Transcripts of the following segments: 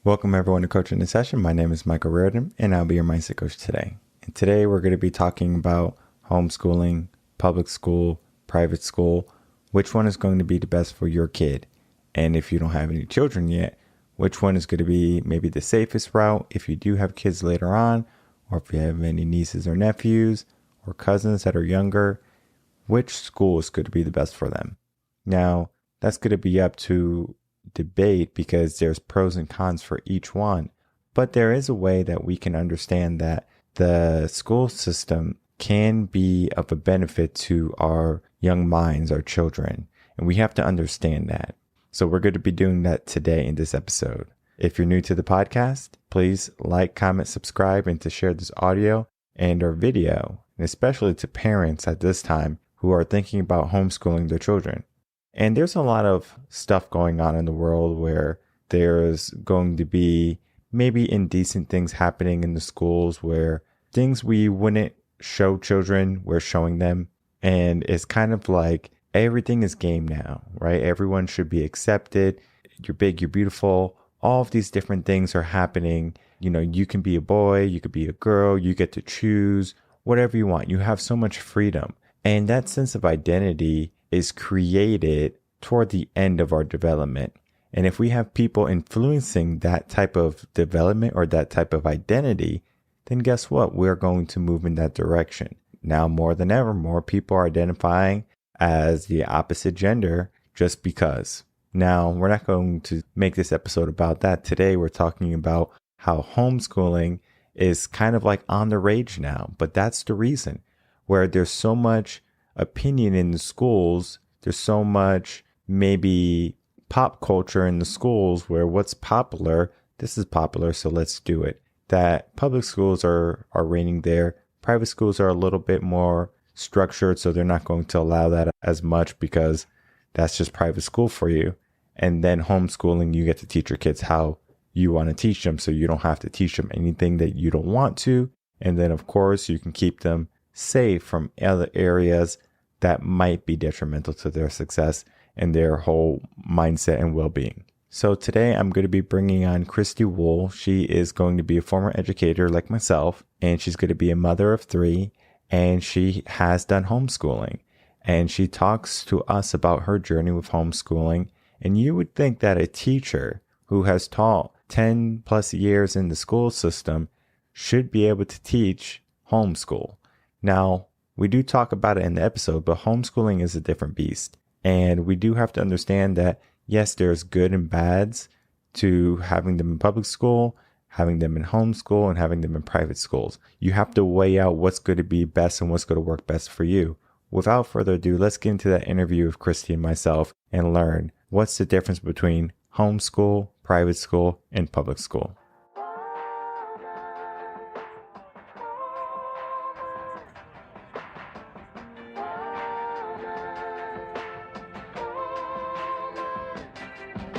Welcome everyone to Coaching the Session. My name is Michael Rearden, and I'll be your mindset coach today. And today we're going to be talking about homeschooling, public school, private school, which one is going to be the best for your kid. And if you don't have any children yet, which one is going to be maybe the safest route if you do have kids later on, or if you have any nieces or nephews or cousins that are younger, which school is going to be the best for them. Now, that's going to be up to debate because there's pros and cons for each one. But there is a way that we can understand that the school system can be of a benefit to our young minds, our children. And we have to understand that. So we're going to be doing that today in this episode. If you're new to the podcast, please like, comment, subscribe, and to share this audio and our video, and especially to parents at this time who are thinking about homeschooling their children. And there's a lot of stuff going on in the world where there's going to be maybe indecent things happening in the schools where things we wouldn't show children, we're showing them. And it's kind of like everything is game now, right? Everyone should be accepted. You're big, you're beautiful. All of these different things are happening. You know, you can be a boy, you could be a girl, you get to choose whatever you want. You have so much freedom. And that sense of identity is created toward the end of our development. And if we have people influencing that type of development or that type of identity, then guess what? We're going to move in that direction. Now, more than ever, more people are identifying as the opposite gender just because. Now, we're not going to make this episode about that. Today, we're talking about how homeschooling is kind of like on the rage now. But that's the reason where there's so much opinion in the schools. There's so much maybe pop culture in the schools where what's popular, this is popular, so let's do it. That public schools are reigning there. Private schools are a little bit more structured, so they're not going to allow that as much because that's just private school for you. And then homeschooling, you get to teach your kids how you want to teach them, so you don't have to teach them anything that you don't want to. And then, of course, you can keep them safe from other areas that might be detrimental to their success and their whole mindset and well-being. So today I'm going to be bringing on Kristy Houle. She is going to be a former educator like myself, and she's going to be a mother of 3, and she has done homeschooling. And she talks to us about her journey with homeschooling. And you would think that a teacher who has taught 10 plus years in the school system should be able to teach homeschool. Now, we do talk about it in the episode, but homeschooling is a different beast. And we do have to understand that, yes, there's good and bads to having them in public school, having them in homeschool, and having them in private schools. You have to weigh out what's going to be best and what's going to work best for you. Without further ado, let's get into that interview with Kristy and myself and learn what's the difference between homeschool, private school, and public school.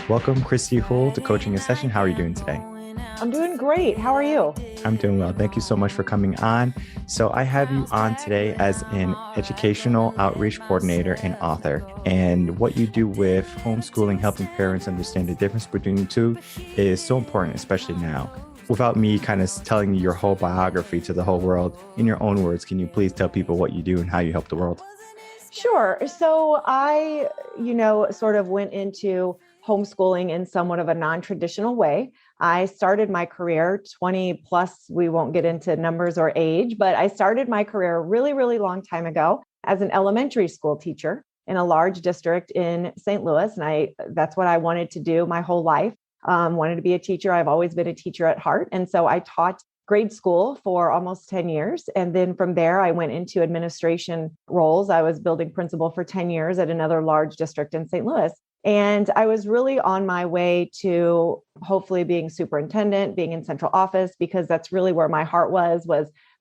Welcome, Kristy Houle, to Coaching a Session. How are you doing today? I'm doing great. How are you? I'm doing well. Thank you so much for coming on. So I have you on today as an educational outreach coordinator and author. And what you do with homeschooling, helping parents understand the difference between the two is so important, especially now. Without me kind of telling you your whole biography to the whole world, in your own words, can you please tell people what you do and how you help the world? Sure. So I, sort of went into homeschooling in somewhat of a non-traditional way. I started my career 20 plus, we won't get into numbers or age, but I started my career a really, really long time ago as an elementary school teacher in a large district in St. Louis. And that's what I wanted to do my whole life. Wanted to be a teacher. I've always been a teacher at heart. And so I taught grade school for almost 10 years. And then from there, I went into administration roles. I was building principal for 10 years at another large district in St. Louis. And I was really on my way to hopefully being superintendent, being in central office, because that's really where my heart was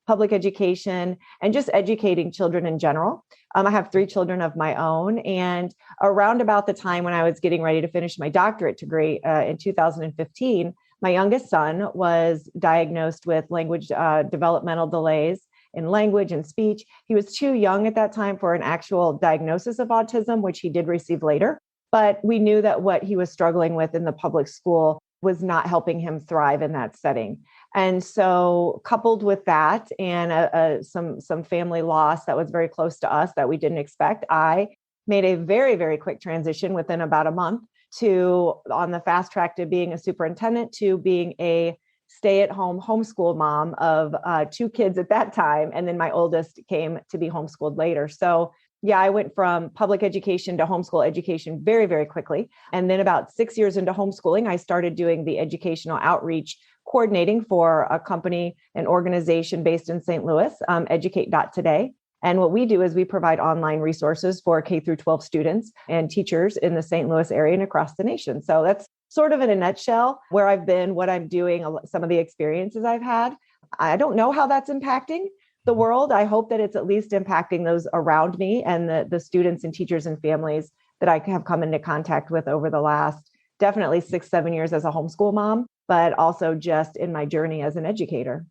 public education and just educating children in general. I have 3 children of my own. And around about the time when I was getting ready to finish my doctorate degree in 2015, my youngest son was diagnosed with language developmental delays in language and speech. He was too young at that time for an actual diagnosis of autism, which he did receive later. But we knew that what he was struggling with in the public school was not helping him thrive in that setting. And so coupled with that and some family loss that was very close to us that we didn't expect, I made a very, very quick transition within about a month to on the fast track to being a superintendent to being a stay-at-home homeschool mom of 2 kids at that time. And then my oldest came to be homeschooled later. So yeah, I went from public education to homeschool education very, very quickly. And then about 6 years into homeschooling, I started doing the educational outreach coordinating for a company, an organization based in St. Louis, Educate.today. And what we do is we provide online resources for K through 12 students and teachers in the St. Louis area and across the nation. So that's sort of in a nutshell where I've been, what I'm doing, some of the experiences I've had. I don't know how that's impacting the world. I hope that it's at least impacting those around me and the students and teachers and families that I have come into contact with over the last definitely 6-7 years as a homeschool mom, but also just in my journey as an educator.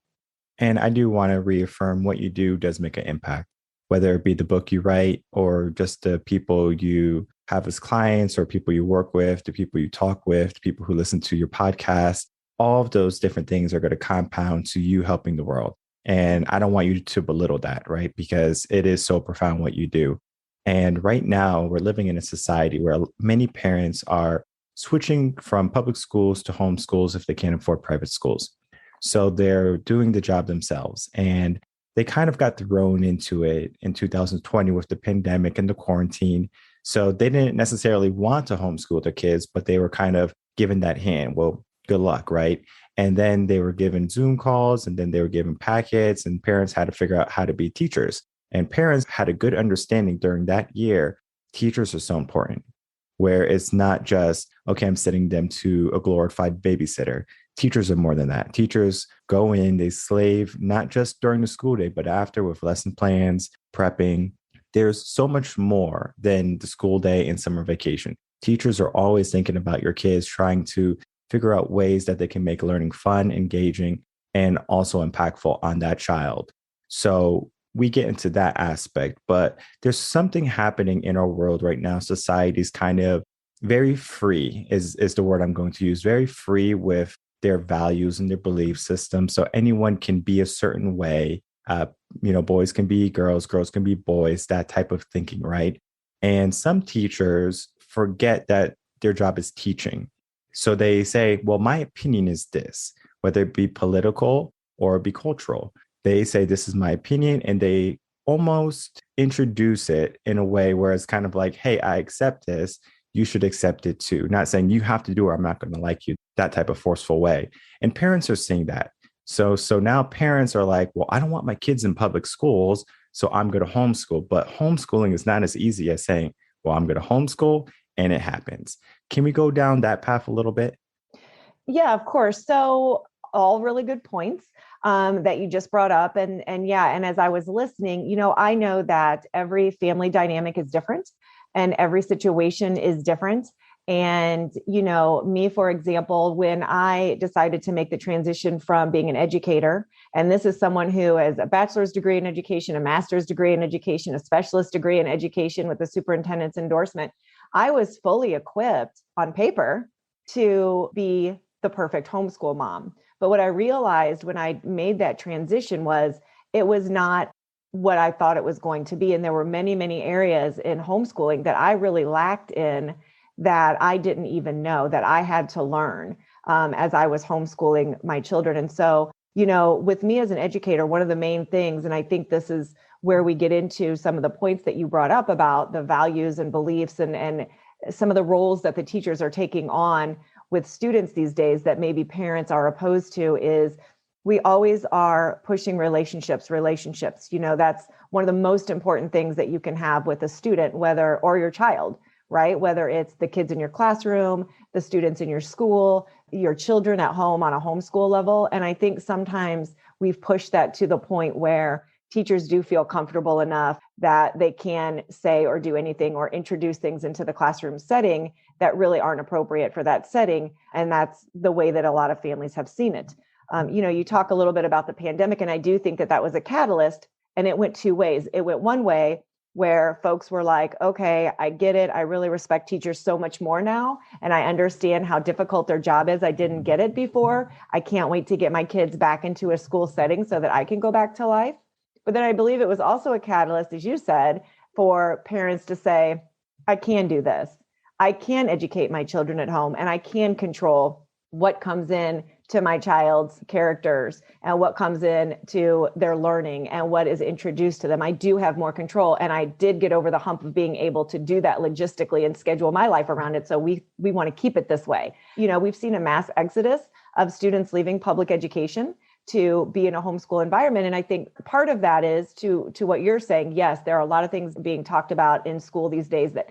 And I do want to reaffirm what you do does make an impact, whether it be the book you write or just the people you have as clients or people you work with, the people you talk with, the people who listen to your podcast. All of those different things are going to compound to you helping the world. And I don't want you to belittle that, right? Because it is so profound what you do. And right now, we're living in a society where many parents are switching from public schools to homeschools if they can't afford private schools. So they're doing the job themselves. And they kind of got thrown into it in 2020 with the pandemic and the quarantine. So they didn't necessarily want to homeschool their kids, but they were kind of given that hand. Well, good luck, right? And then they were given Zoom calls and then they were given packets and parents had to figure out how to be teachers. And parents had a good understanding during that year. Teachers are so important, where it's not just, okay, I'm sending them to a glorified babysitter. Teachers are more than that. Teachers go in, they slave, not just during the school day, but after with lesson plans, prepping. There's so much more than the school day and summer vacation. Teachers are always thinking about your kids, trying to figure out ways that they can make learning fun, engaging, and also impactful on that child. So we get into that aspect, but there's something happening in our world right now. Society's kind of very free is the word I'm going to use, very free with their values and their belief system. So anyone can be a certain way. Boys can be girls, girls can be boys, that type of thinking, right? And some teachers forget that their job is teaching. So they say, well, my opinion is this, whether it be political or be cultural. They say, this is my opinion, and they almost introduce it in a way where it's kind of like, hey, I accept this. You should accept it too. Not saying you have to do it, I'm not going to like you, that type of forceful way. And parents are seeing that. So now parents are like, well, I don't want my kids in public schools, so I'm going to homeschool. But homeschooling is not as easy as saying, well, I'm going to homeschool and it happens. Can we go down that path a little bit? Yeah, of course. So all really good points that you just brought up. And as I was listening, I know that every family dynamic is different and every situation is different. And, me, for example, when I decided to make the transition from being an educator, and this is someone who has a bachelor's degree in education, a master's degree in education, a specialist degree in education with the superintendent's endorsement, I was fully equipped on paper to be the perfect homeschool mom. But what I realized when I made that transition was it was not what I thought it was going to be. And there were many, many areas in homeschooling that I really lacked in that I didn't even know that I had to learn as I was homeschooling my children. And so, with me as an educator, one of the main things, and I think this is where we get into some of the points that you brought up about the values and beliefs and some of the roles that the teachers are taking on with students these days that maybe parents are opposed to, is we always are pushing relationships. That's one of the most important things that you can have with a student, or your child, right? Whether it's the kids in your classroom, the students in your school, your children at home on a homeschool level. And I think sometimes we've pushed that to the point where teachers do feel comfortable enough that they can say or do anything or introduce things into the classroom setting that really aren't appropriate for that setting. And that's the way that a lot of families have seen it. You talk a little bit about the pandemic, and I do think that was a catalyst, and it went two ways. It went one way where folks were like, okay, I get it. I really respect teachers so much more now. And I understand how difficult their job is. I didn't get it before. I can't wait to get my kids back into a school setting so that I can go back to life. But then I believe it was also a catalyst, as you said, for parents to say, I can do this. I can educate my children at home, and I can control what comes in to my child's characters and what comes in to their learning and what is introduced to them. I do have more control, and I did get over the hump of being able to do that logistically and schedule my life around it. So we want to keep it this way. We've seen a mass exodus of students leaving public education to be in a homeschool environment. And I think part of that is to what you're saying. Yes, there are a lot of things being talked about in school these days that,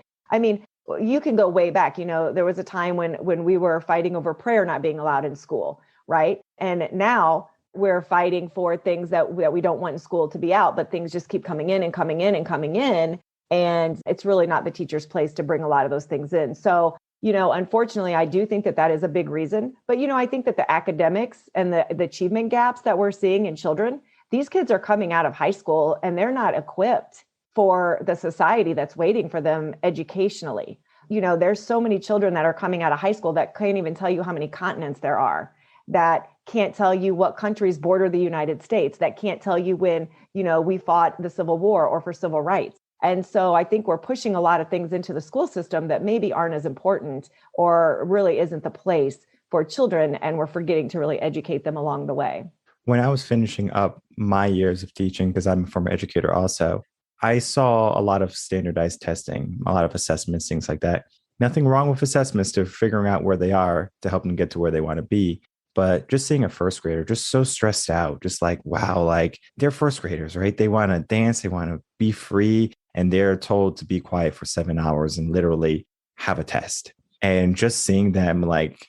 you can go way back. There was a time when we were fighting over prayer not being allowed in school, right? And now we're fighting for things that we don't want in school to be out, but things just keep coming in and coming in and coming in. And it's really not the teacher's place to bring a lot of those things in. So, unfortunately, I do think that is a big reason. But, I think that the academics and the achievement gaps that we're seeing in children, these kids are coming out of high school and they're not equipped for the society that's waiting for them educationally. There's so many children that are coming out of high school that can't even tell you how many continents there are, that can't tell you what countries border the United States, that can't tell you when, we fought the Civil War or for civil rights. And so I think we're pushing a lot of things into the school system that maybe aren't as important or really isn't the place for children. And we're forgetting to really educate them along the way. When I was finishing up my years of teaching, because I'm a former educator also, I saw a lot of standardized testing, a lot of assessments, things like that. Nothing wrong with assessments to figuring out where they are to help them get to where they want to be. But just seeing a first grader just so stressed out, just like, wow, like they're first graders, right? They want to dance, they want to be free, and they're told to be quiet for 7 hours and literally have a test. And just seeing them like,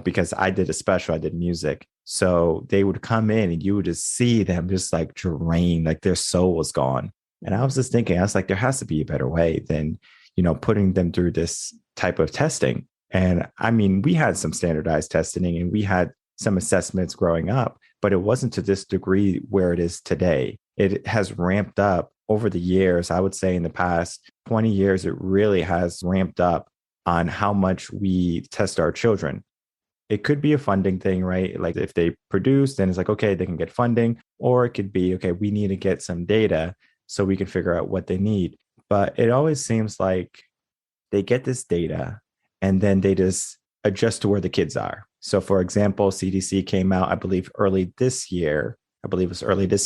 because I did music. So they would come in and you would just see them just like drained, like their soul was gone. And I was just thinking, I was like, there has to be a better way than, putting them through this type of testing. And we had some standardized testing and we had some assessments growing up, but it wasn't to this degree where it is today. It has ramped up over the years. I would say in the past 20 years, it really has ramped up on how much we test our children. It could be a funding thing, right? Like if they produce, then it's like, okay, they can get funding, or it could be, okay, we need to get some data so we can figure out what they need. But it always seems like they get this data and then they just adjust to where the kids are. So for example, CDC came out, I believe it was early this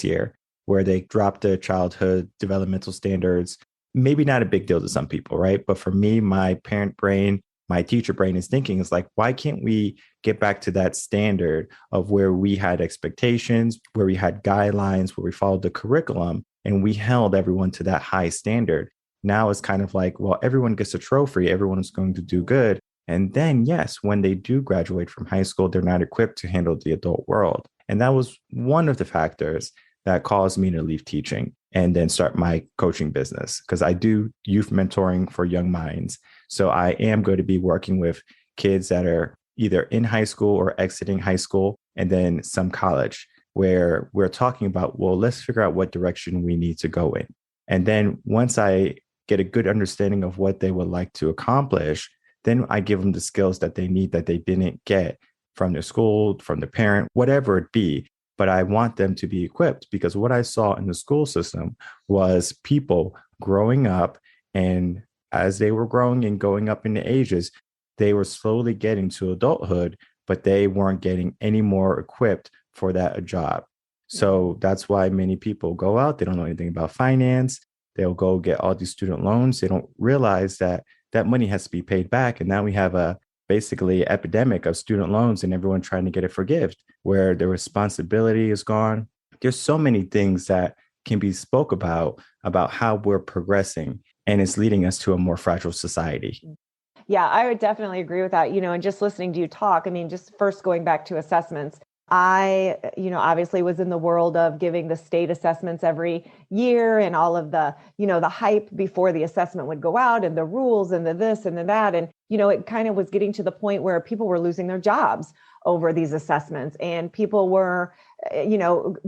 year, where they dropped the childhood developmental standards. Maybe not a big deal to some people, right? But for me, my parent brain, my teacher brain is thinking, is like, why can't we get back to that standard of where we had expectations, where we had guidelines, where we followed the curriculum, and we held everyone to that high standard? Now it's kind of like, well, everyone gets a trophy, everyone is going to do good. And then, yes, when they do graduate from high school, they're not equipped to handle the adult world. And that was one of the factors that caused me to leave teaching and then start my coaching business, because I do youth mentoring for young minds. So I am going to be working with kids that are either in high school or exiting high school, and then some college, where we're talking about, well, let's figure out what direction we need to go in. And then once I get a good understanding of what they would like to accomplish, then I give them the skills that they need that they didn't get from their school, from their parent, whatever it be. But I want them to be equipped, because what I saw in the school system was people growing up, and as they were growing and going up in the ages, they were slowly getting to adulthood, but they weren't getting any more equipped for that job. So that's why many people go out, they don't know anything about finance. They'll go get all these student loans. They don't realize that that money has to be paid back. And now we have a basically epidemic of student loans and everyone trying to get it forgiven, where the responsibility is gone. There's so many things that can be spoke about how we're progressing, and it's leading us to a more fragile society. Yeah, I would definitely agree with that. And just listening to you talk, just first going back to assessments, I, obviously was in the world of giving the state assessments every year and all of the, the hype before the assessment would go out and the rules and the this and the that. And it kind of was getting to the point where people were losing their jobs over these assessments, and people were,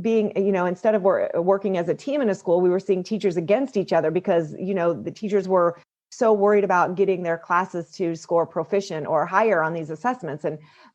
being, instead of working as a team in a school, we were seeing teachers against each other because, the teachers were so worried about getting their classes to score proficient or higher on these assessments.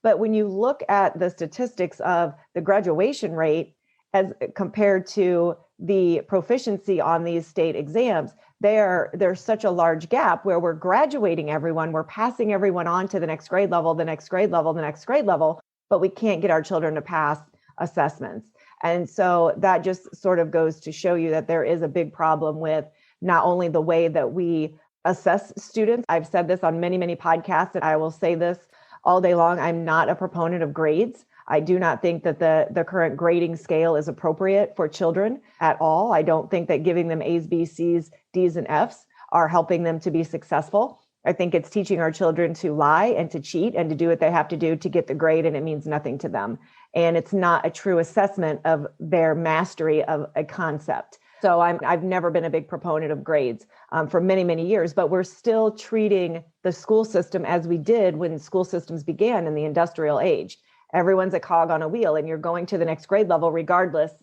But when you look at the statistics of the graduation rate as compared to the proficiency on these state exams, there's such a large gap where we're graduating everyone, we're passing everyone on to the next grade level, the next grade level, the next grade level, but we can't get our children to pass assessments. And so that just sort of goes to show you that there is a big problem with not only the way that we assess students. I've said this on many, many podcasts, and I will say this all day long. I'm not a proponent of grades. I do not think that the current grading scale is appropriate for children at all. I don't think that giving them A's, B's, C's, D's, and F's are helping them to be successful. I think it's teaching our children to lie and to cheat and to do what they have to do to get the grade, and it means nothing to them. And it's not a true assessment of their mastery of a concept. So I've never been a big proponent of grades for many, many years, but we're still treating the school system as we did when school systems began in the industrial age. Everyone's a cog on a wheel, and you're going to the next grade level regardless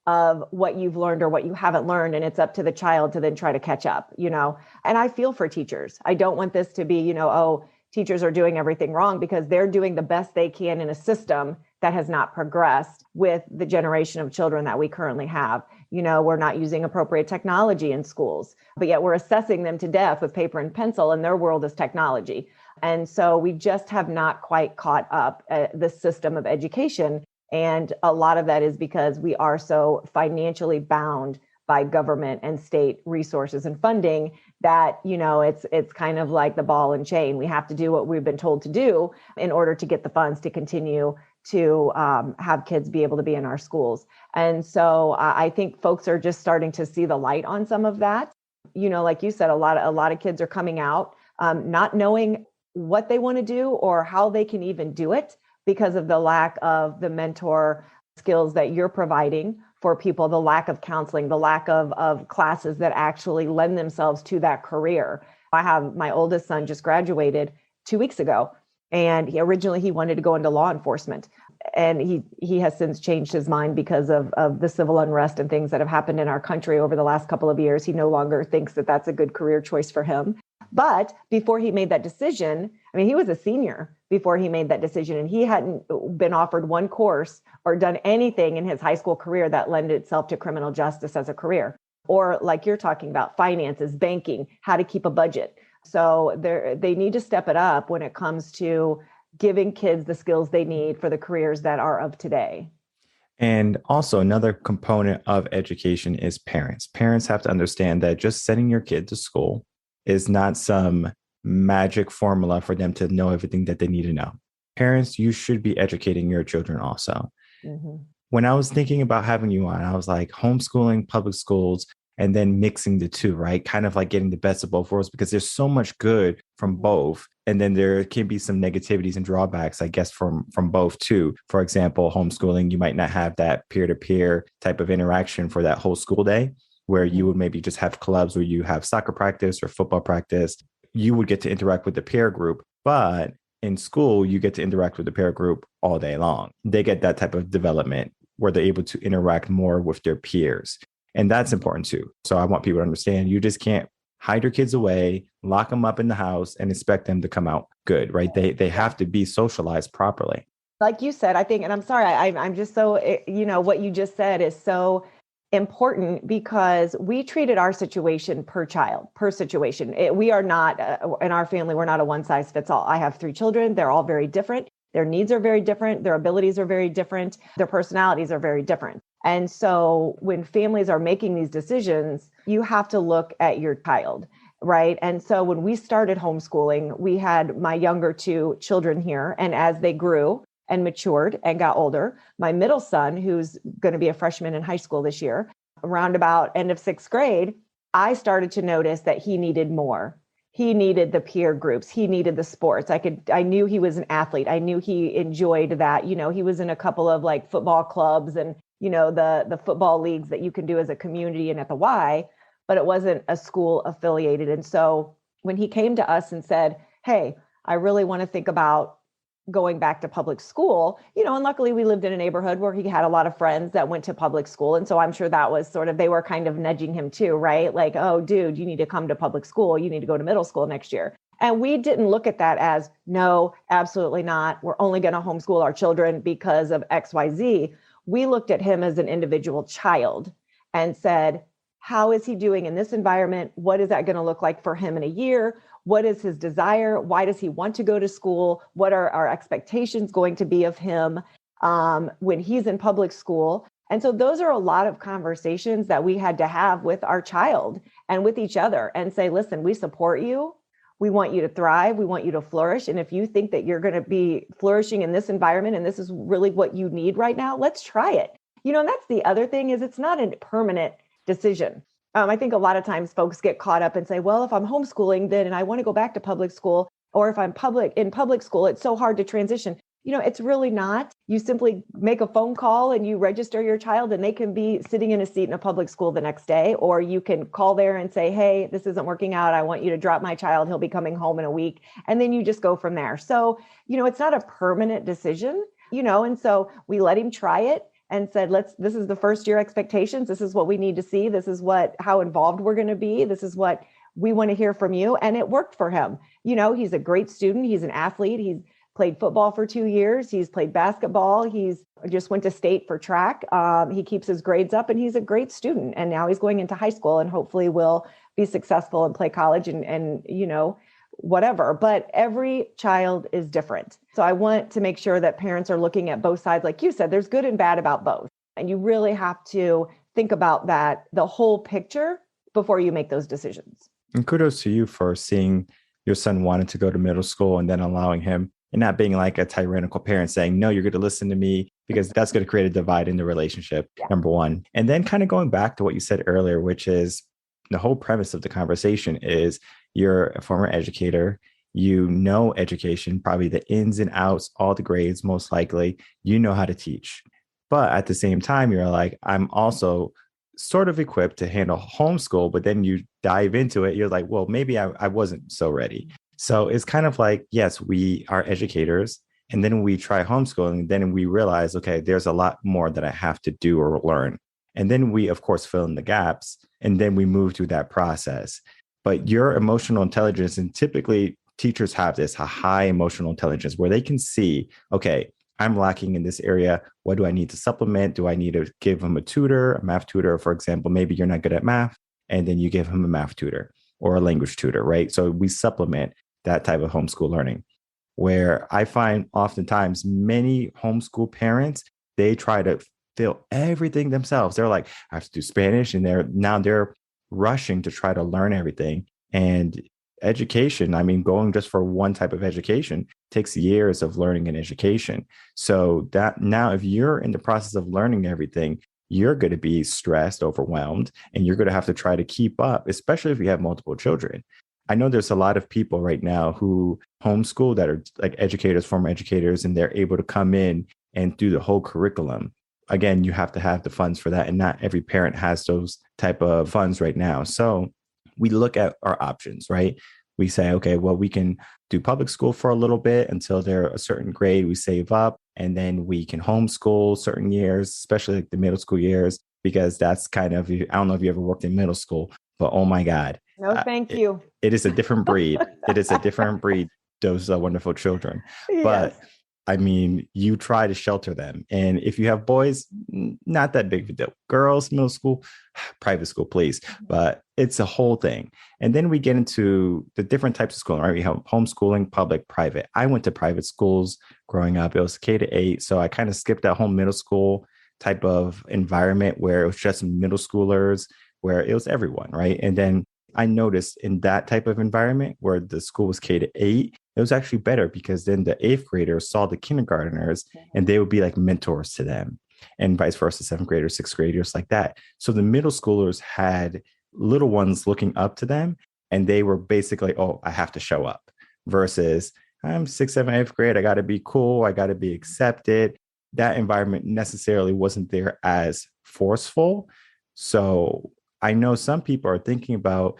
of what you've learned or what you haven't learned. And it's up to the child to then try to catch up, And I feel for teachers. I don't want this to be, teachers are doing everything wrong, because they're doing the best they can in a system that has not progressed with the generation of children that we currently have. We're not using appropriate technology in schools, but yet we're assessing them to death with paper and pencil, and their world is technology. And so we just have not quite caught up the system of education. And a lot of that is because we are so financially bound by government and state resources and funding that, it's kind of like the ball and chain. We have to do what we've been told to do in order to get the funds to continue to have kids be able to be in our schools. And so I think folks are just starting to see the light on some of that. Like you said, a lot of kids are coming out not knowing what they want to do or how they can even do it because of the lack of the mentor skills that you're providing for people, the lack of counseling, the lack of classes that actually lend themselves to that career. I have my oldest son just graduated 2 weeks ago, and he wanted to go into law enforcement. And he has since changed his mind because of the civil unrest and things that have happened in our country over the last couple of years. He no longer thinks that that's a good career choice for him. But before he made that decision, he was a senior before he made that decision, and he hadn't been offered one course or done anything in his high school career that lended itself to criminal justice as a career, or like you're talking about, finances, banking, how to keep a budget. So they need to step it up when it comes to giving kids the skills they need for the careers that are of today. And also another component of education is parents. Parents have to understand that just sending your kid to school is not some magic formula for them to know everything that they need to know. Parents, you should be educating your children also. Mm-hmm. When I was thinking about having you on, I was like, homeschooling, public schools, and then mixing the two, right? Kind of like getting the best of both worlds, because there's so much good from both. And then there can be some negativities and drawbacks, I guess, from both too. For example, homeschooling, you might not have that peer-to-peer type of interaction for that whole school day, where you would maybe just have clubs where you have soccer practice or football practice. You would get to interact with the peer group, but in school, you get to interact with the peer group all day long. They get that type of development where they're able to interact more with their peers. And that's important too. So I want people to understand, you just can't hide your kids away, lock them up in the house, and expect them to come out good, right? They have to be socialized properly. Like you said, I think, and I'm sorry, I'm just so, what you just said is so important, because we treated our situation per child, per situation. We are not, in our family, we're not a one size fits all. I have 3 children. They're all very different. Their needs are very different. Their abilities are very different. Their personalities are very different. And so when families are making these decisions, you have to look at your child, right? And so when we started homeschooling, we had my younger 2 children here. And as they grew and matured and got older, my middle son, who's going to be a freshman in high school this year, around about end of 6th grade, I started to notice that he needed more. He needed the peer groups. He needed the sports. I knew he was an athlete. I knew he enjoyed that. He was in a couple of like football clubs and, the football leagues that you can do as a community and at the Y, but it wasn't a school affiliated. And so when he came to us and said, hey, I really want to think about going back to public school, and luckily we lived in a neighborhood where he had a lot of friends that went to public school. And so I'm sure that was sort of, they were kind of nudging him too, right? Like, oh, dude, you need to come to public school. You need to go to middle school next year. And we didn't look at that as, no, absolutely not. We're only going to homeschool our children because of XYZ. We looked at him as an individual child and said, how is he doing in this environment? What is that going to look like for him in a year? What is his desire? Why does he want to go to school? What are our expectations going to be of him when he's in public school? And so those are a lot of conversations that we had to have with our child and with each other and say, listen, we support you. We want you to thrive. We want you to flourish. And if you think that you're going to be flourishing in this environment and this is really what you need right now, let's try it. And that's the other thing, is it's not a permanent decision. I think a lot of times folks get caught up and say, well, if I'm homeschooling then and I want to go back to public school, or if I'm in public school, it's so hard to transition. It's really not. You simply make a phone call and you register your child and they can be sitting in a seat in a public school the next day, or you can call there and say, hey, this isn't working out. I want you to drop my child. He'll be coming home in a week. And then you just go from there. So, it's not a permanent decision, and so we let him try it and said, this is the first year expectations. This is what we need to see. This is how involved we're going to be. This is what we want to hear from you. And it worked for him. He's a great student. He's an athlete. He's played football for 2 years. He's played basketball. He's just went to state for track. He keeps his grades up and he's a great student. And now he's going into high school and hopefully will be successful and play college and whatever. But every child is different. So I want to make sure that parents are looking at both sides. Like you said, there's good and bad about both. And you really have to think about that, the whole picture, before you make those decisions. And kudos to you for seeing your son wanted to go to middle school and then allowing him, and not being like a tyrannical parent saying, no, you're going to listen to me, because that's going to create a divide in the relationship, number one. And then kind of going back to what you said earlier, which is the whole premise of the conversation is you're a former educator, education, probably the ins and outs, all the grades, most likely, how to teach. But at the same time, you're like, I'm also sort of equipped to handle homeschool, but then you dive into it. You're like, well, maybe I wasn't so ready. So it's kind of like, yes, we are educators. And then we try homeschooling. Then we realize, okay, there's a lot more that I have to do or learn. And then we, of course, fill in the gaps. And then we move through that process. But your emotional intelligence, and typically teachers have this, a high emotional intelligence where they can see, okay, I'm lacking in this area. What do I need to supplement? Do I need to give them a tutor, a math tutor, for example? Maybe you're not good at math, and then you give him a math tutor or a language tutor, right? So we supplement that type of homeschool learning, where I find oftentimes many homeschool parents, they try to fill everything themselves. They're like, I have to do Spanish, and they're rushing to try to learn everything. And education, going just for one type of education takes years of learning and education. So that now, if you're in the process of learning everything, you're going to be stressed, overwhelmed, and you're going to have to try to keep up, especially if you have multiple children. I know there's a lot of people right now who homeschool that are like educators, former educators, and they're able to come in and do the whole curriculum. Again, you have to have the funds for that. And not every parent has those type of funds right now. So we look at our options, right? We say, okay, well, we can do public school for a little bit until they're a certain grade. We save up, and then we can homeschool certain years, especially like the middle school years, because that's kind of, I don't know if you ever worked in middle school, but oh my God. No, thank you. It is a different breed. It is a different breed, those wonderful children. Yes. But you try to shelter them. And if you have boys, not that big of a deal. Girls, middle school, private school, please. But it's a whole thing. And then we get into the different types of schooling, right? We have homeschooling, public, private. I went to private schools growing up. It was K-8. So I kind of skipped that whole middle school type of environment where it was just middle schoolers, where it was everyone, right? And then I noticed in that type of environment where the school was K-8, it was actually better, because then the 8th graders saw the kindergartners and they would be like mentors to them, and vice versa, 7th graders, 6th graders, like that. So the middle schoolers had little ones looking up to them, and they were basically, oh, I have to show up, versus I'm 6th, 7th, 8th grade. I got to be cool. I got to be accepted. That environment necessarily wasn't there as forceful. So I know some people are thinking about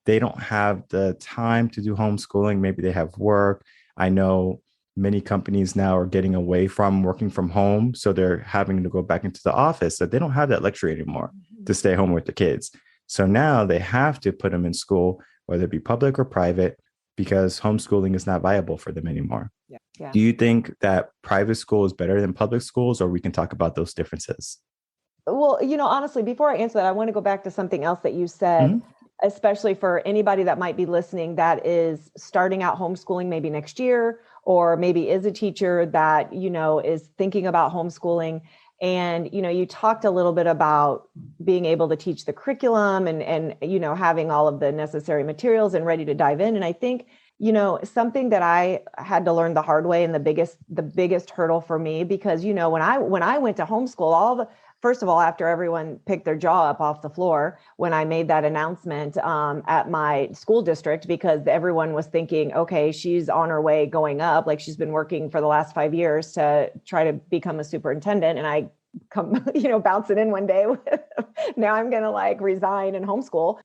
they don't have the time to do homeschooling. Maybe they have work. I know many companies now are getting away from working from home. So they're having to go back into the office. So they don't have that luxury anymore to stay home with the kids. So now they have to put them in school, whether it be public or private, because homeschooling is not viable for them anymore. Yeah. Yeah. Do you think that private school is better than public schools, or we can talk about those differences? Well, honestly, before I answer that, I want to go back to something else that you said, Mm-hmm. especially for anybody that might be listening that is starting out homeschooling maybe next year, or maybe is a teacher that, is thinking about homeschooling. And, you talked a little bit about being able to teach the curriculum and, having all of the necessary materials and ready to dive in. And I think, something that I had to learn the hard way, and the biggest hurdle for me, because, when I went to homeschool, first of all, after everyone picked their jaw up off the floor, when I made that announcement at my school district, because everyone was thinking, okay, she's on her way going up. Like, she's been working for the last 5 years to try to become a superintendent. And I come, bouncing in one day. Now I'm going to resign and homeschool.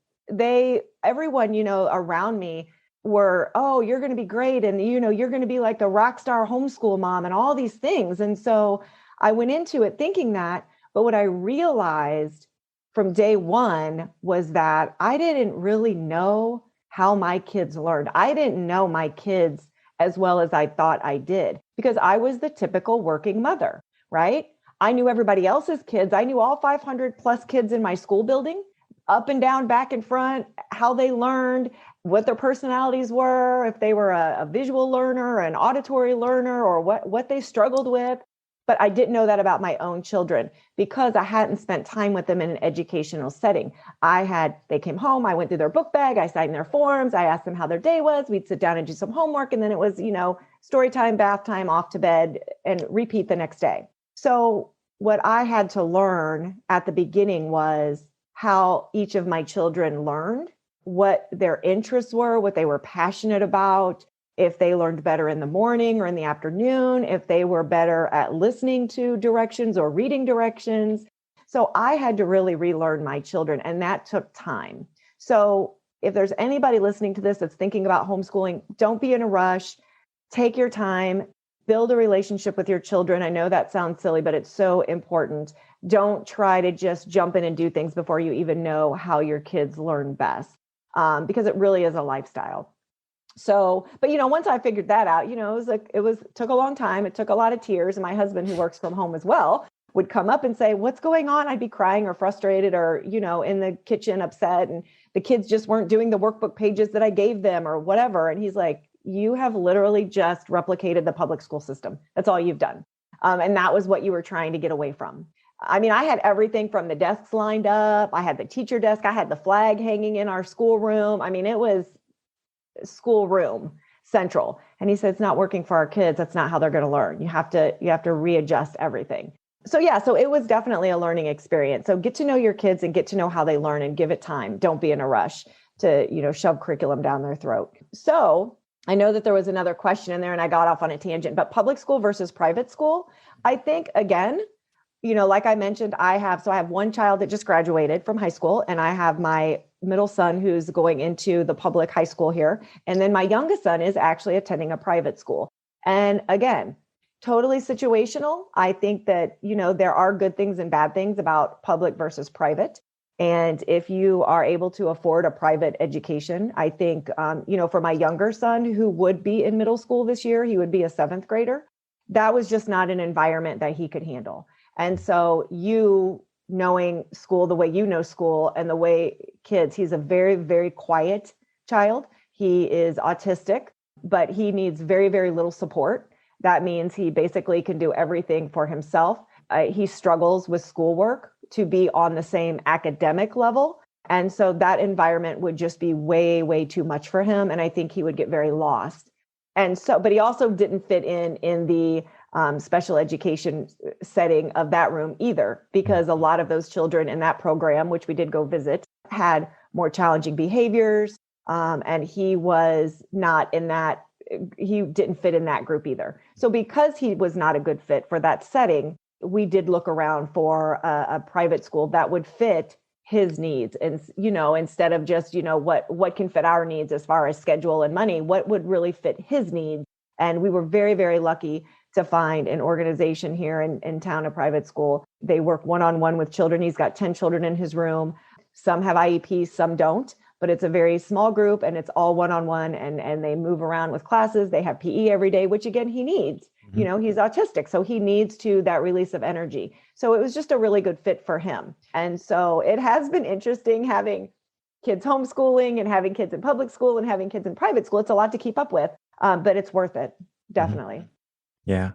Everyone, around me were, oh, you're going to be great. And, you're going to be like the rock star homeschool mom and all these things. And so I went into it thinking that. But what I realized from day one was that I didn't really know how my kids learned. I didn't know my kids as well as I thought I did, because I was the typical working mother, right? I knew everybody else's kids. I knew all 500 plus kids in my school building, up and down, back and front, how they learned, what their personalities were, if they were a visual learner, an auditory learner, or what they struggled with. But I didn't know that about my own children because I hadn't spent time with them in an educational setting. They came home, I went through their book bag, I signed their forms, I asked them how their day was, we'd sit down and do some homework, and then it was, story time, bath time, off to bed, and repeat the next day. So what I had to learn at the beginning was how each of my children learned, what their interests were, what they were passionate about, if they learned better in the morning or in the afternoon, if they were better at listening to directions or reading directions. So I had to really relearn my children, and that took time. So if there's anybody listening to this that's thinking about homeschooling, don't be in a rush. Take your time, build a relationship with your children. I know that sounds silly, but it's so important. Don't try to just jump in and do things before you even know how your kids learn best, because it really is a lifestyle. So, but once I figured that out, took a long time. It took a lot of tears. And my husband, who works from home as well, would come up and say, what's going on? I'd be crying or frustrated or, in the kitchen upset. And the kids just weren't doing the workbook pages that I gave them or whatever. And he's like, you have literally just replicated the public school system. That's all you've done. And that was what you were trying to get away from. I mean, I had everything from the desks lined up. I had the teacher desk. I had the flag hanging in our schoolroom. I mean, it was schoolroom central. And he said, it's not working for our kids. That's not how they're going to learn. You have to readjust everything. So it was definitely a learning experience. So get to know your kids and get to know how they learn and give it time. Don't be in a rush to, shove curriculum down their throat. So I know that there was another question in there and I got off on a tangent, but public school versus private school, I think, again, like I mentioned, I have one child that just graduated from high school, and I have my middle son who's going into the public high school here. And then my youngest son is actually attending a private school. And again, totally situational. I think that, there are good things and bad things about public versus private. And if you are able to afford a private education, I think, for my younger son who would be in middle school this year, he would be a 7th grader. That was just not an environment that he could handle. And so knowing school the way you know school and the way kids, he's a very, very quiet child. He is autistic, but he needs very, very little support. That means he basically can do everything for himself. He struggles with schoolwork to be on the same academic level. And so that environment would just be way, way too much for him. And I think he would get very lost. And so, but he also didn't fit in the special education setting of that room either, because a lot of those children in that program, which we did go visit, had more challenging behaviors. And he was not in that, he didn't fit in that group either. So because he was not a good fit for that setting, we did look around for a private school that would fit his needs, and instead of just what can fit our needs as far as schedule and money, what would really fit his needs. And we were very, very lucky to find an organization here in town, a private school. They work one-on-one with children. He's got 10 children in his room. Some have IEPs, some don't, but it's a very small group and it's all one-on-one, and they move around with classes. They have PE every day, which again, he needs. He's autistic, so he needs that release of energy. So it was just a really good fit for him. And so it has been interesting having kids homeschooling and having kids in public school and having kids in private school. It's a lot to keep up with, but it's worth it. Definitely. Yeah.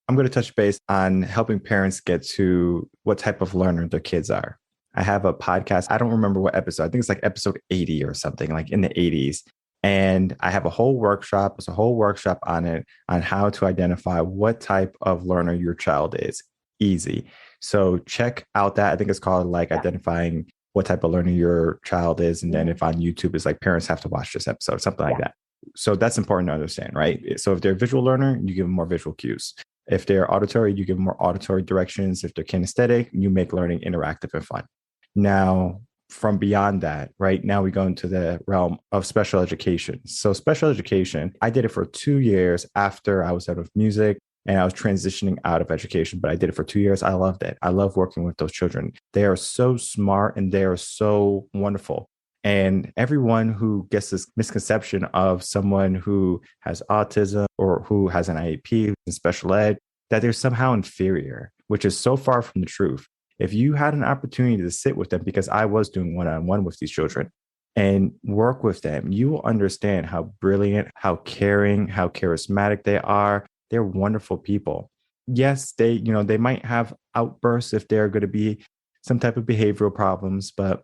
I'm going to touch base on helping parents get to what type of learner their kids are. I have a podcast. I don't remember what episode. I think it's like episode 80 or something, like in the 80s. And I have a whole workshop. It's a whole workshop on it, on how to identify what type of learner your child is. Easy. So check out that. I think it's called identifying what type of learner your child is. And then if on YouTube, it's like parents have to watch this episode, something like that. So that's important to understand, right? So if they're a visual learner, you give them more visual cues. If they're auditory, you give them more auditory directions. If they're kinesthetic, you make learning interactive and fun. Now, from beyond that, right now we go into the realm of special education. So special education, I did it for 2 years after I was out of music and I was transitioning out of education, but I did it for 2 years. I loved it. I love working with those children. They are so smart and they are so wonderful. And everyone who gets this misconception of someone who has autism or who has an IEP in special ed, that they're somehow inferior, which is so far from the truth. If you had an opportunity to sit with them, because I was doing one-on-one with these children, and work with them, you will understand how brilliant, how caring, how charismatic they are. They're wonderful people. Yes, they might have outbursts if they're going to be some type of behavioral problems, but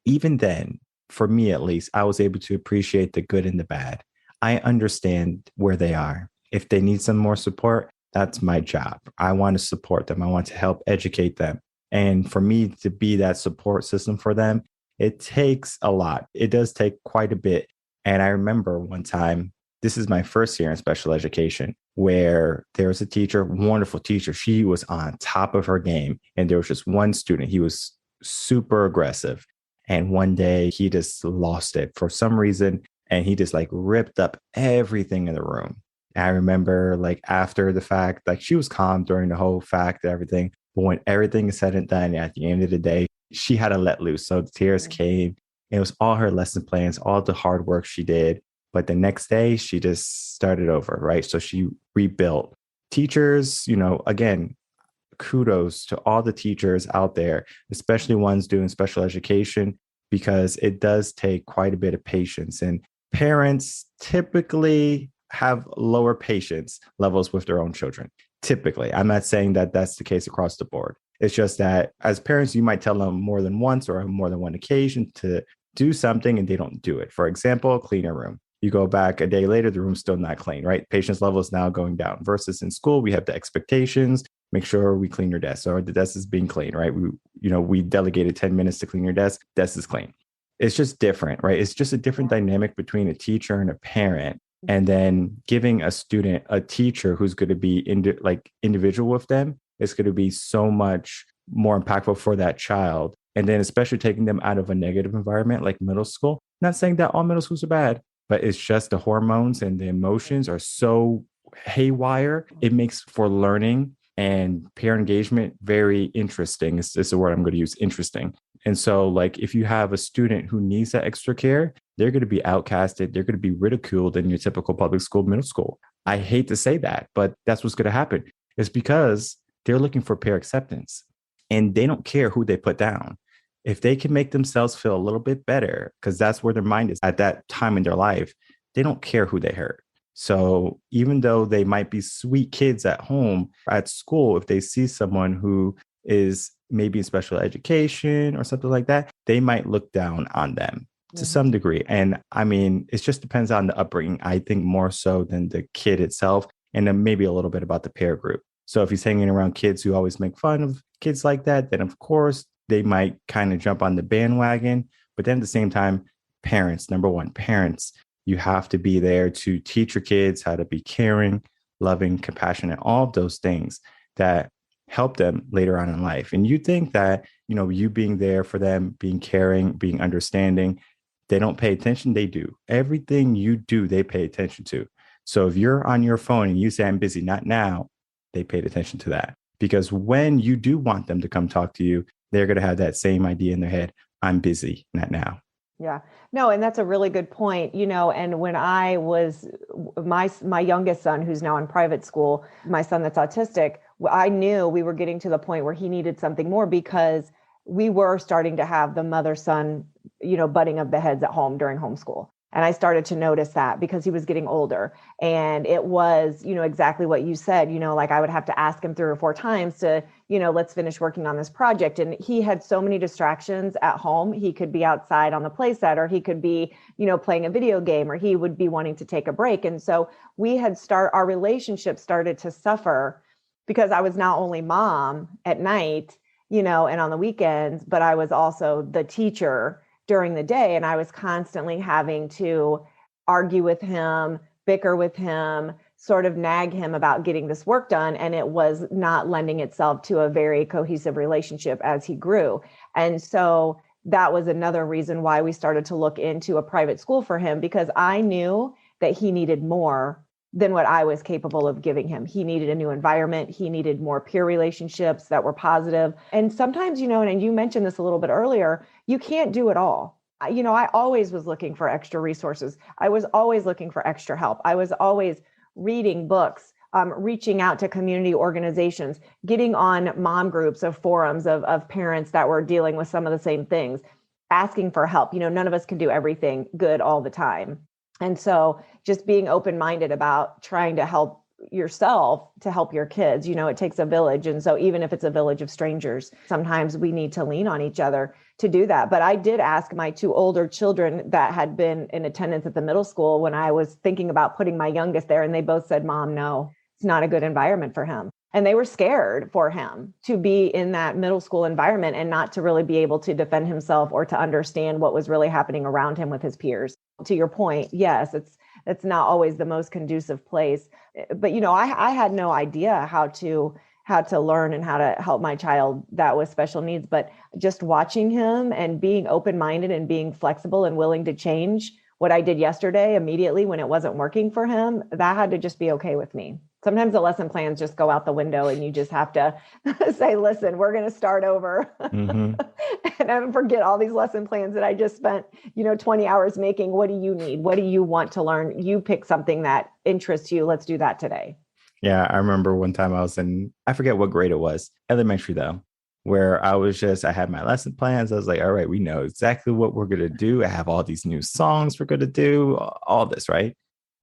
even then, for me at least, I was able to appreciate the good and the bad. I understand where they are. If they need some more support, that's my job. I want to support them. I want to help educate them. And for me to be that support system for them, it takes a lot. It does take quite a bit. And I remember one time, this is my first year in special education, where there was a teacher, wonderful teacher. She was on top of her game. And there was just one student. He was super aggressive. And one day he just lost it for some reason. And he just ripped up everything in the room. And I remember after the fact, she was calm during the whole fact and everything. But when everything is said and done, at the end of the day, she had to let loose. So the tears came. It was all her lesson plans, all the hard work she did. But the next day, she just started over, right? So she rebuilt. Teachers, again, kudos to all the teachers out there, especially ones doing special education, because it does take quite a bit of patience. And parents typically have lower patience levels with their own children. Typically, I'm not saying that that's the case across the board. It's just that as parents, you might tell them more than once or more than one occasion to do something and they don't do it. For example, clean a room. You go back a day later, the room's still not clean, right? Patience level is now going down versus in school, we have the expectations. Make sure we clean your desk or the desk is being clean, right? We delegated 10 minutes to clean your desk. Desk is clean. It's just different, right? It's just a different dynamic between a teacher and a parent. And then giving a student a teacher who's going to be individual with them is going to be so much more impactful for that child. And then especially taking them out of a negative environment like middle school. Not saying that all middle schools are bad, but it's just the hormones and the emotions are so haywire. It makes for learning and peer engagement very interesting. It's the word I'm going to use, interesting. And so if you have a student who needs that extra care, they're going to be outcasted. They're going to be ridiculed in your typical public school, middle school. I hate to say that, but that's what's going to happen. It's because they're looking for peer acceptance and they don't care who they put down. If they can make themselves feel a little bit better, because that's where their mind is at that time in their life, they don't care who they hurt. So even though they might be sweet kids at home, at school, if they see someone who is maybe in special education or something like that, they might look down on them to some degree. And I mean, it just depends on the upbringing, I think more so than the kid itself. And then maybe a little bit about the peer group. So if he's hanging around kids who always make fun of kids like that, then of course they might kind of jump on the bandwagon. But then at the same time, parents, number one, parents, you have to be there to teach your kids how to be caring, loving, compassionate, all of those things that help them later on in life. And you think that, you being there for them, being caring, being understanding, they don't pay attention. They do. Everything you do, they pay attention to. So if you're on your phone and you say, I'm busy, not now, they paid attention to that. Because when you do want them to come talk to you, they're going to have that same idea in their head. I'm busy, not now. Yeah, no, and that's a really good point. And when I was my youngest son, who's now in private school, my son that's autistic, I knew we were getting to the point where he needed something more because we were starting to have the mother-son, butting of the heads at home during homeschool. And I started to notice that because he was getting older. And it was, exactly what you said, like I would have to ask him 3 or 4 times to, let's finish working on this project. And he had so many distractions at home. He could be outside on the play set, or he could be, playing a video game, or he would be wanting to take a break. And so our relationship started to suffer because I was not only mom at night, and on the weekends, but I was also the teacher during the day. And I was constantly having to argue with him, bicker with him, sort of nag him about getting this work done. And it was not lending itself to a very cohesive relationship as he grew. And so that was another reason why we started to look into a private school for him, because I knew that he needed more than what I was capable of giving him. He needed a new environment. He needed more peer relationships that were positive. And sometimes, and you mentioned this a little bit earlier, you can't do it all. I always was looking for extra resources. I was always looking for extra help. I was always reading books, reaching out to community organizations, getting on mom groups of forums of parents that were dealing with some of the same things, asking for help. None of us can do everything good all the time. And so just being open-minded about trying to help yourself to help your kids, it takes a village. And so even if it's a village of strangers, sometimes we need to lean on each other to do that. But I did ask my 2 older children that had been in attendance at the middle school when I was thinking about putting my youngest there, and they both said, Mom, no, it's not a good environment for him. And they were scared for him to be in that middle school environment and not to really be able to defend himself or to understand what was really happening around him with his peers. To your point, yes, it's not always the most conducive place. But, I had no idea how to learn and how to help my child that with special needs. But just watching him and being open-minded and being flexible and willing to change what I did yesterday immediately when it wasn't working for him, that had to just be okay with me. Sometimes the lesson plans just go out the window and you just have to say, listen, we're going to start over. Mm-hmm. And I forget all these lesson plans that I just spent, 20 hours making. What do you need? What do you want to learn? You pick something that interests you. Let's do that today. Yeah, I remember one time I was I forget what grade it was, elementary though, where I had my lesson plans. I was like, all right, we know exactly what we're going to do. I have all these new songs we're going to do, all this, right?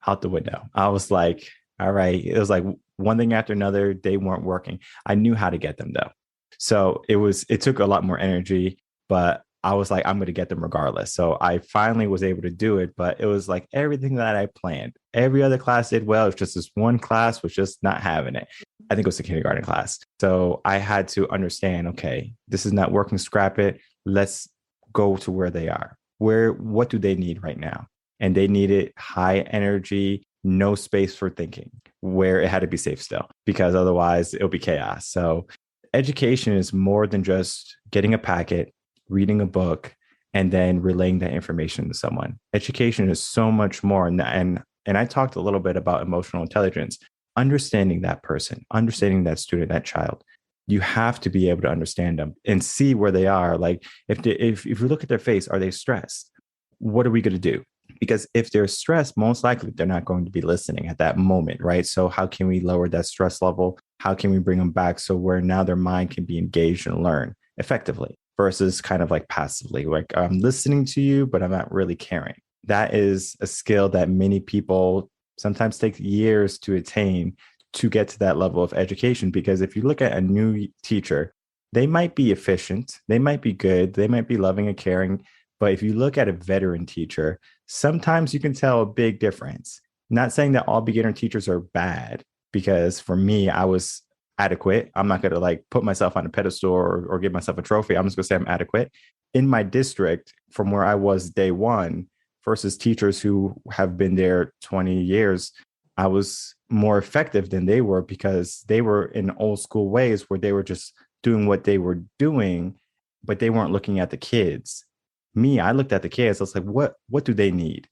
Out the window. I was like, all right. It was like one thing after another. They weren't working. I knew how to get them though. So it took a lot more energy, but I was like, I'm going to get them regardless. So I finally was able to do it, but it was like everything that I planned. Every other class did well. It's just this one class was just not having it. I think it was the kindergarten class. So I had to understand, okay, this is not working. Scrap it. Let's go to where they are. What do they need right now? And they needed high energy, no space for thinking, where it had to be safe still, because otherwise it'll be chaos. So education is more than just getting a packet, reading a book, and then relaying that information to someone. Education is so much more. And I talked a little bit about emotional intelligence, understanding that person, understanding that student, that child. You have to be able to understand them and see where they are. Like if you look at their face, are they stressed? What are we going to do? Because if they're stressed, most likely they're not going to be listening at that moment, right? So how can we lower that stress level? How can we bring them back so where now their mind can be engaged and learn effectively versus kind of like passively, like I'm listening to you, but I'm not really caring. That is a skill that many people sometimes take years to attain to get to that level of education. Because if you look at a new teacher, they might be efficient, they might be good, they might be loving and caring. But if you look at a veteran teacher, sometimes you can tell a big difference. Not saying that all beginner teachers are bad, because for me, I was adequate. I'm not going to like put myself on a pedestal or give myself a trophy. I'm just going to say I'm adequate. In my district, from where I was day one versus teachers who have been there 20 years, I was more effective than they were because they were in old school ways where they were just doing what they were doing, but they weren't looking at the kids. Me, I looked at the kids. I was like, what do they need?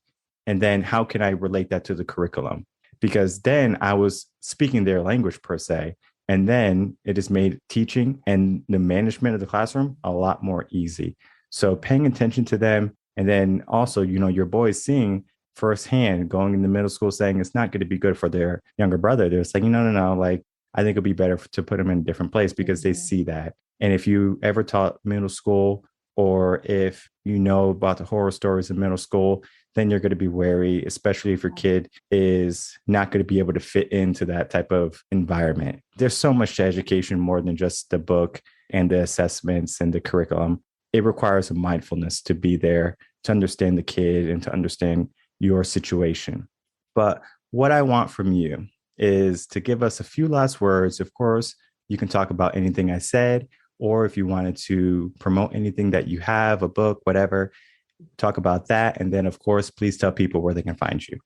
And then how can I relate that to the curriculum? Because then I was speaking their language per se. And then it has made teaching and the management of the classroom a lot more easy. So paying attention to them. And then also, your boys seeing firsthand going into middle school saying it's not going to be good for their younger brother. They're saying, no. Like, I think it'd be better to put them in a different place because they see that. And if you ever taught middle school, or if you know about the horror stories in middle school, then you're going to be wary, especially if your kid is not going to be able to fit into that type of environment. There's so much to education more than just the book and the assessments and the curriculum. It requires a mindfulness to be there, to understand the kid and to understand your situation. But what I want from you is to give us a few last words. Of course, you can talk about anything I said, or if you wanted to promote anything that you have, a book, whatever, talk about that. And then, of course, please tell people where they can find you.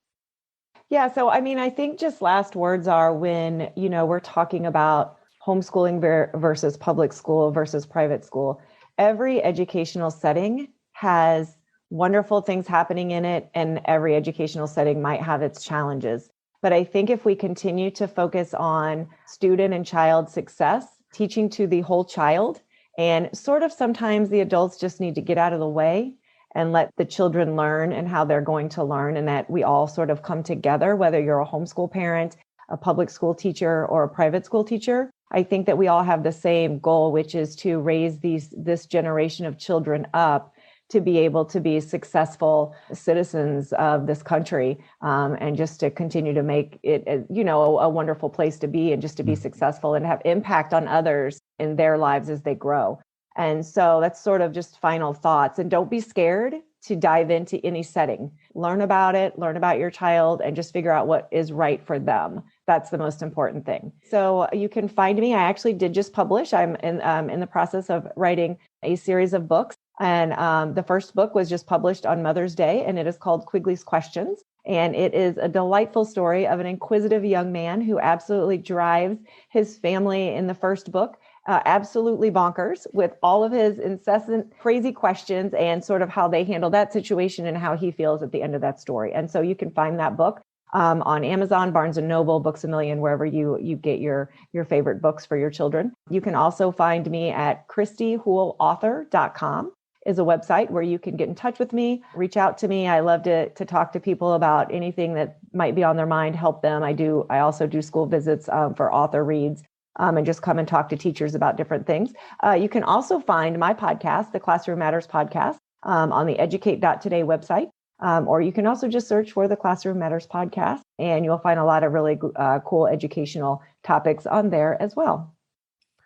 Yeah. So, I think just last words are when, we're talking about homeschooling versus public school versus private school. Every educational setting has wonderful things happening in it, and every educational setting might have its challenges. But I think if we continue to focus on student and child success, teaching to the whole child, and sort of sometimes the adults just need to get out of the way and let the children learn and how they're going to learn, and that we all sort of come together, whether you're a homeschool parent, a public school teacher, or a private school teacher. I think that we all have the same goal, which is to raise this generation of children up to be able to be successful citizens of this country, and just to continue to make it, a wonderful place to be, and just to be successful and have impact on others in their lives as they grow. And so that's sort of just final thoughts. And don't be scared to dive into any setting. Learn about it, learn about your child, and just figure out what is right for them. That's the most important thing. So you can find me. I actually did just publish. I'm in the process of writing a series of books. And the first book was just published on Mother's Day, and it is called Quigley's Questions. And it is a delightful story of an inquisitive young man who absolutely drives his family in the first book absolutely bonkers with all of his incessant crazy questions, and sort of how they handle that situation and how he feels at the end of that story. And so you can find that book on Amazon, Barnes & Noble, Books A Million, wherever you get your favorite books for your children. You can also find me at KristyHouleAuthor.com. is a website where you can get in touch with me, reach out to me. I love to talk to people about anything that might be on their mind, help them. I also do school visits for author reads, and just come and talk to teachers about different things. You can also find my podcast, the Classroom Matters podcast, on the educate.today website. Or you can also just search for the Classroom Matters podcast, and you'll find a lot of really cool educational topics on there as well.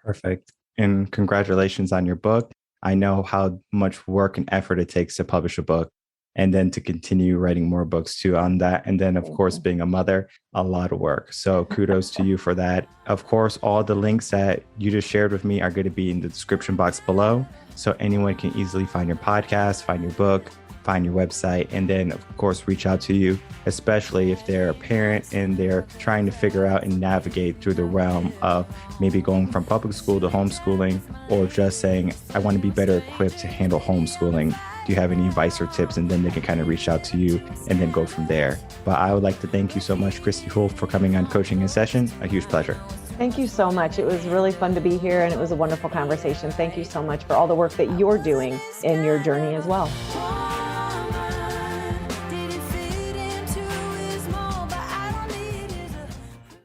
Perfect. And congratulations on your book. I know how much work and effort it takes to publish a book, and then to continue writing more books too on that. And then, of course, being a mother, a lot of work. So kudos to you for that. Of course, all the links that you just shared with me are going to be in the description box below. So anyone can easily find your podcast, find your book, find your website, and then, of course, reach out to you, especially if they're a parent and they're trying to figure out and navigate through the realm of maybe going from public school to homeschooling, or just saying, I want to be better equipped to handle homeschooling. Do you have any advice or tips? And then they can kind of reach out to you and then go from there. But I would like to thank you so much, Kristy Houle, for coming on Coaching in Session. A huge pleasure. Thank you so much. It was really fun to be here, and it was a wonderful conversation. Thank you so much for all the work that you're doing in your journey as well.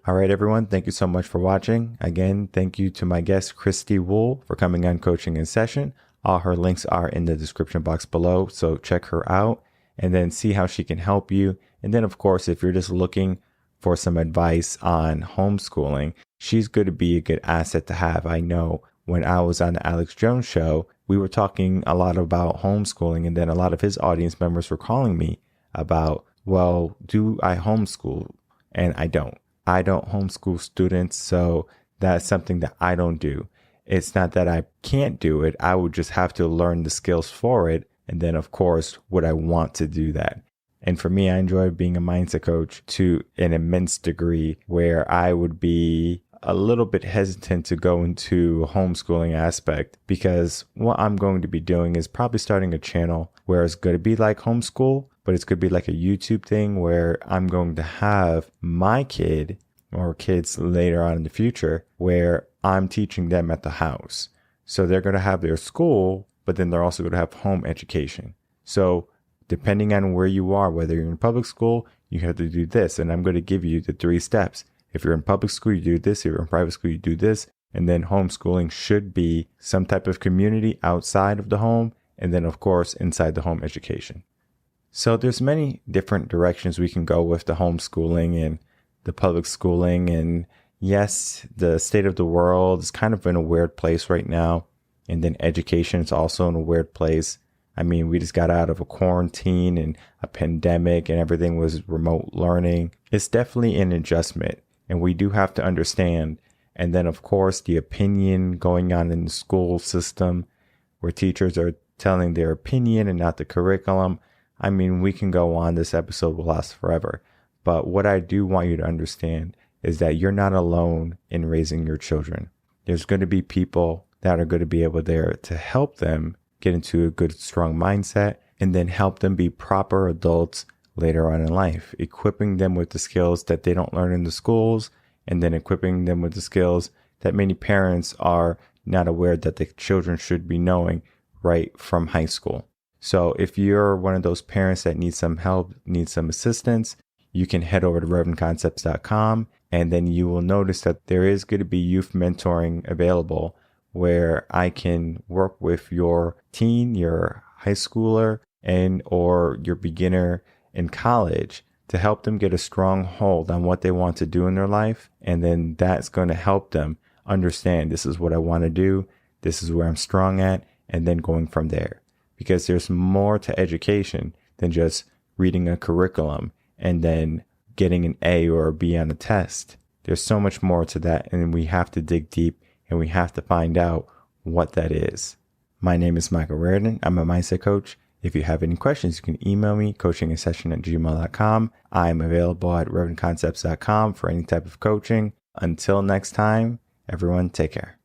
All right, everyone. Thank you so much for watching. Again, thank you to my guest, Kristy Houle, for coming on Coaching in Session. All her links are in the description box below, so check her out and then see how she can help you. And then, of course, if you're just looking for some advice on homeschooling, she's going to be a good asset to have. I know when I was on the Alex Jones show, we were talking a lot about homeschooling, and then a lot of his audience members were calling me about, well, do I homeschool? And I don't. I don't homeschool students, so that's something that I don't do. It's not that I can't do it. I would just have to learn the skills for it. And then, of course, would I want to do that? And for me, I enjoy being a mindset coach to an immense degree where I would be a little bit hesitant to go into homeschooling aspect because what I'm going to be doing is probably starting a channel where it's going to be like homeschool, but it's going to be like a YouTube thing where I'm going to have my kid or kids later on in the future where I'm teaching them at the house. So they're going to have their school, but then they're also going to have home education. So depending on where you are, whether you're in public school, you have to do this. And I'm going to give you the 3 steps. If you're in public school, you do this. If you're in private school, you do this. And then homeschooling should be some type of community outside of the home. And then, of course, inside the home education. So there's many different directions we can go with the homeschooling and the public schooling. And yes, the state of the world is kind of in a weird place right now. And then education is also in a weird place. I mean, we just got out of a quarantine and a pandemic and everything was remote learning. It's definitely an adjustment and we do have to understand. And then, of course, the opinion going on in the school system where teachers are telling their opinion and not the curriculum. I mean, we can go on. This episode will last forever. But what I do want you to understand is that you're not alone in raising your children. There's going to be people that are going to be able there to help them get into a good, strong mindset and then help them be proper adults later on in life, equipping them with the skills that they don't learn in the schools and then equipping them with the skills that many parents are not aware that the children should be knowing right from high school. So if you're one of those parents that needs some help, needs some assistance, you can head over to revenconcepts.com and then you will notice that there is going to be youth mentoring available where I can work with your teen, your high schooler, and or your beginner in college to help them get a strong hold on what they want to do in their life. And then that's going to help them understand this is what I want to do. This is where I'm strong at. And then going from there, because there's more to education than just reading a curriculum and then getting an A or a B on a test. There's so much more to that. And we have to dig deep and we have to find out what that is. My name is Michael Rearden. I'm a mindset coach. If you have any questions, you can email me, coachingasession@gmail.com. I'm available at revenconcepts.com for any type of coaching. Until next time, everyone, take care.